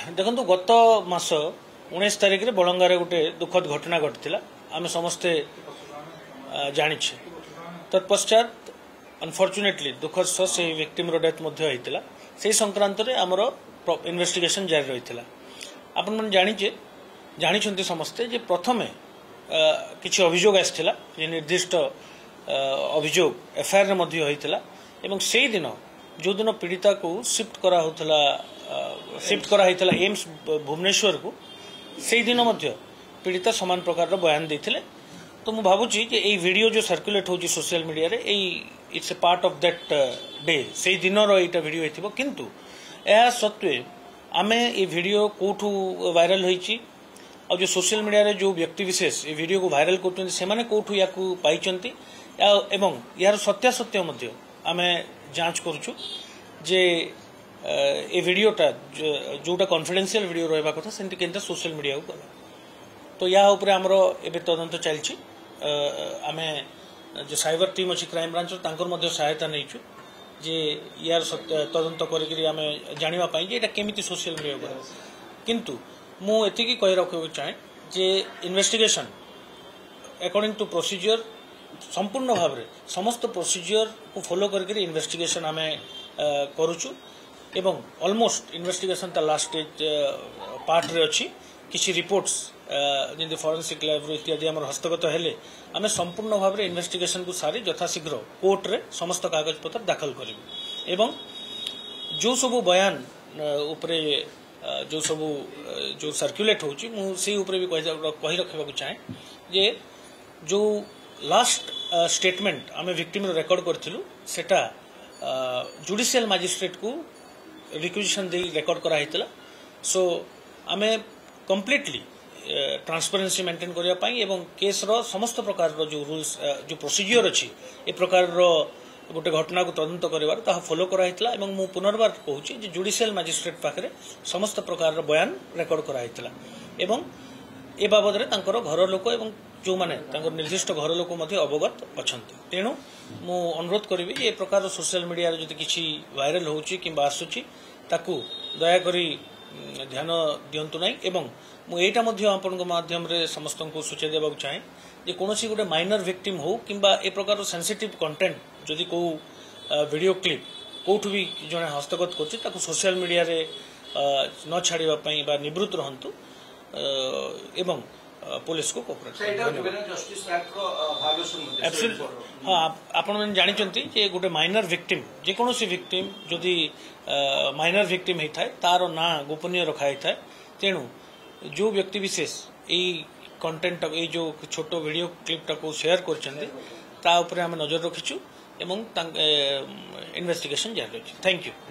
देखो गत मास 19 तारिख रे बलंगारे गोटे दुखद घटना घटी आम समस्ते जाचे तत्पश्चात अनफर्चुनेटली दुखद सह से विक्टिम डेथ से संक्रांत रे आमर इन्वेस्टिगेशन जारी रही आपण मैंने जानी समस्ते जे प्रथमे किसी अभियोग आसाला निर्दिष्ट अभियोग एफआईआर होता से दिन जो दिन पीड़िता को शिफ्ट करा एम्स भुवनेश्वर को से दिन पीड़िता समान प्रकार बयान देते तो मुझे भावुची कि ये वीडियो जो सर्कुलेट होची सोशल मीडिया रे it's a part of that day से दिन रो वीडियो होइथिबो किंतु यह सत्वे आमे ये वीडियो कोठू वायरल होईची और जो सोशल मीडिया रे जो व्यक्ति विशेष ये वीडियो को वायरल करछन से माने कोठू याकू पाइचंती एवं यार सत्यासत्य मध्य आमे जांच करूछु जे ए वीडियोटा जोटा कॉन्फिडेंशियल वीडियो रहबा कथा सेंति केनता सोशल मीडिया को गला तो या ऊपर हमरो एबे तदंत चलछि आमे जो साइबर टीम अछि क्राइम ब्रांच तांकर मध्य सहायता नैछु जे यार तदंत करिकरी आमे जानिबा पई जे एटा केमिति सोशल मीडिया को किंतु मु एतिकी कहि रखबो चाहे जे इन्वेस्टिगेशन अकॉर्डिंग टू प्रोसीजर संपूर्ण भाव में समस्त प्रोसीजर को फॉलो करके इन्वेस्टिगेशन आम करुचु एवं ऑलमोस्ट इन्वेस्टिगेशन ता लास्ट स्टेज पार्ट रे अच्छी किसी रिपोर्ट्स जमी फॉरेंसिक लैब इत्यादि आम हस्तगत हेले आम संपूर्ण भाव में इन्वेस्टिगेशन को सारी यथाशीघ्र कोर्ट रे समस्त कागज पत्र दाखल करूँ एवं जो सबू बयान उपरे जो सबू जो सर्कुलेट होची मुझे भी कही रखा चाहे जे जो लास्ट स्टेटमेंट आम विक्टिम रेकर्ड करूँ सेटा जुडिशियल मजिस्ट्रेट को रिक्वेजिशन दे रेकर्ड कराइला सो आम कंप्लीटली ट्रांसपेरेंसी मेंटेन करने एवं केस रो समस्त प्रकार रो जो रूल्स जो प्रोसीजर अच्छी ए प्रकार रो गोटे घटना को तदंत करार ता फॉलो कराइला एवं मु पुनर्बार कहूँ जुडिशियल मजिस्ट्रेट पाखे समस्त प्रकार बयान रेकर्ड कराइला एवं ए बाबद रे तांकर घर लोक एवं जो माने तांकर निर्दिष्ट घर लोक मध्य अवगत अछंती तेणु मु अनुरोध करी ए प्रकार सोशल मीडिया रे जदि किछि वायरल होउची किंबा आसुची ताकू दया करी ध्यान दियंतु नाही एवं मु एटा मध्य आपन माध्यम रे समस्त को सूचना देबा चाहे जे कोनोसी गोटे माइनर विक्टिम हो किंबा ए प्रकार सेंसिटिव कंटेंट जदि को वीडियो क्लिप कोठु भी जने हस्तगत करछि ताकू सोशल मीडिया रे न छाड़िबा पई बा निवृत्त रहंतु एवं पुलिस को कोऑपरेट हाँ आपण मैंने जानी गोटे माइनर विक्टिम जेकोसी विक्टिम जदि माइनर विक्टिम होता है तार ना गोपनीय रखाई था तेणु जो व्यक्ति विशेष यही कंटेंट ये जो छोट वीडियो क्लिपटा को शेयर कर नजर रखीचु एवं इन्वेस्टिगेशन जारी रही थैंक यू।